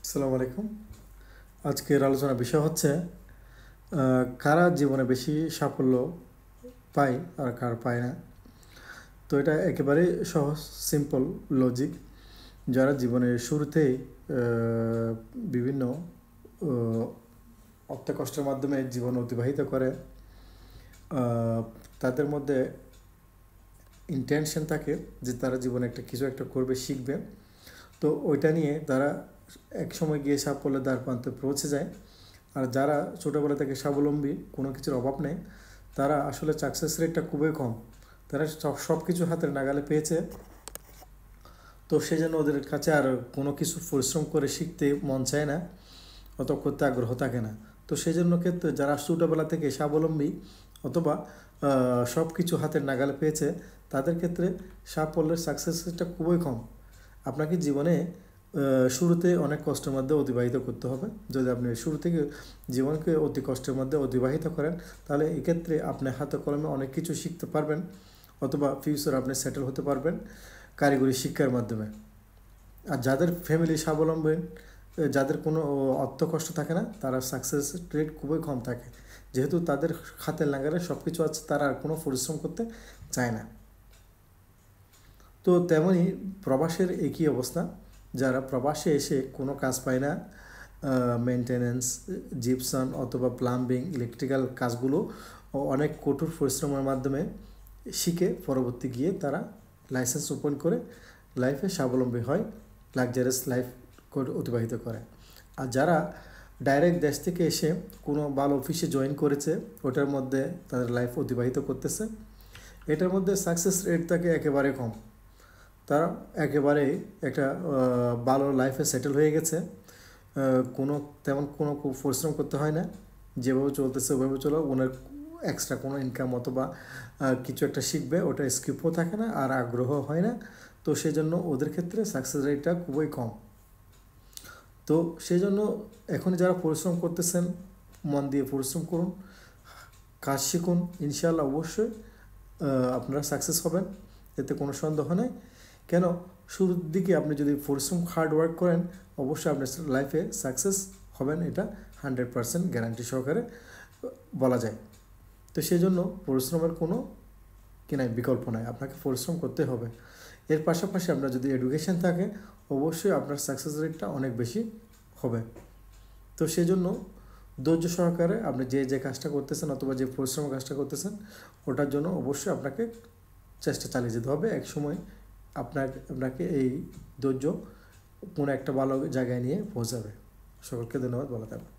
আসসালামু আলাইকুম। আজকের আলোচনার বিষয় হচ্ছে কারা জীবনে বেশি সাফল্য পায় আর কারা পায় না। তো এটা একেবারে সহজ, সিম্পল লজিক। যারা জীবনের শুরুতেই বিভিন্ন অর্থ কষ্টের মাধ্যমে জীবন অতিবাহিত করে, তাদের মধ্যে ইন্টেনশন থাকে যে তারা জীবনে কিছু একটা করবে, শিখবে। তো ওইটা নিয়ে তারা এক সময় গিয়ে সাফল্যের দ্বার প্রান্তে পৌঁছে যায়। আর যারা ছোটোবেলা থেকে স্বাবলম্বী, কোনো কিছুর অভাব নেই, তারা আসলে সাকসেস রেটটা খুবই কম। তারা সব কিছু হাতের নাগালে পেয়েছে, তো সেই জন্য ওদের কাছে আর কোনো কিছু পরিশ্রম করে শিখতে মন চায় না, অত করতে আগ্রহ থাকে না। তো সেই জন্য ক্ষেত্রে যারা ছোটোবেলা থেকে স্বাবলম্বী অথবা সব কিছু হাতের নাগালে পেয়েছে, তাদের ক্ষেত্রে সাফল্যের সাকসেস রেটটা খুবই কম। আপনাকে জীবনে শুরুতে অনেক কষ্টের মধ্যে অতিবাহিত করতে হবে। যদি আপনি শুরু থেকে জীবনকে অতি কষ্টের মধ্যে অতিবাহিত করেন, তাহলে এক্ষেত্রে আপনি হাতে কলমে অনেক কিছু শিখতে পারবেন, অথবা ফিউচার আপনি সেটেল হতে পারবেন কারিগরি শিক্ষার মাধ্যমে। আর যাদের ফ্যামিলি স্বাবলম্বী, যাদের কোনো অর্থ কষ্ট থাকে না, তারা সাকসেস রেট খুবই কম থাকে, যেহেতু তাদের হাতের নাগালে সব কিছু আছে, তারা আর কোনো পরিশ্রম করতে চায় না। তো তেমনই প্রবাসের একই অবস্থা। যারা প্রবাসে এসে কোনো কাজ পায় না, মেনটেন্যান্স, জিপসান অথবা প্লাম্বিং, ইলেকট্রিক্যাল কাজগুলো অনেক কঠোর পরিশ্রমের মাধ্যমে শিখে পরবর্তী গিয়ে তারা লাইসেন্স ওপেন করে লাইফে স্বাবলম্বী হয়, লাক্সারিয়াস লাইফ অতিবাহিত করে। আর যারা ডাইরেক্ট দেশ থেকে এসে কোনো ভালো অফিসে জয়েন করেছে, ওটার মধ্যে তাদের লাইফ অতিবাহিত করতেছে, এটার মধ্যে সাকসেস রেট থাকে একেবারে কম। তারা একেবারে একটা ভালো লাইফে সেটেল হয়ে গেছে, তেমন কোনো পরিশ্রম করতে হয় না, যেভাবে চলতেছে ওভাবে চলো। ওনার এক্সট্রা কোনো ইনকাম অথবা কিছু একটা শিখবে, ওটা স্কিপও থাকে না আর আগ্রহ হয় না। তো সেই জন্য ওদের ক্ষেত্রে সাকসেস রেটটা খুবই কম। তো সেই জন্য এখন যারা পরিশ্রম করতেছেন, মন দিয়ে পরিশ্রম করুন, কাজ শিখুন, ইনশাআল্লাহ অবশ্যই আপনারা সাকসেস হবেন, এতে কোনো সন্দেহ নেই। কেন, শুরুর দিকে আপনি যদি পরিশ্রম হার্ড ওয়ার্ক করেন, অবশ্যই আপনার লাইফে সাকসেস হবেন, এটা 100% গ্যারান্টি সহকারে বলা যায়। তো সেই জন্য পরিশ্রমের কোনো বিকল্প নাই, আপনাকে পরিশ্রম করতে হবে। এর পাশাপাশি আপনার যদি এডুকেশন থাকে, অবশ্যই আপনার সাকসেস রেটটা অনেক বেশি হবে। তো সেই জন্য ধৈর্য সহকারে আপনি যে কাজটা করতেছেন অথবা যে পরিশ্রমের কাজটা করতেছেন, ওটার জন্য অবশ্যই আপনাকে চেষ্টা চালিয়ে যেতে হবে। এক সময় আপনাকে এই ধৈর্য কোনো একটা ভালো জায়গায় নিয়ে পৌঁছাবে। সকলকে ধন্যবাদ, ভালো থাকবেন।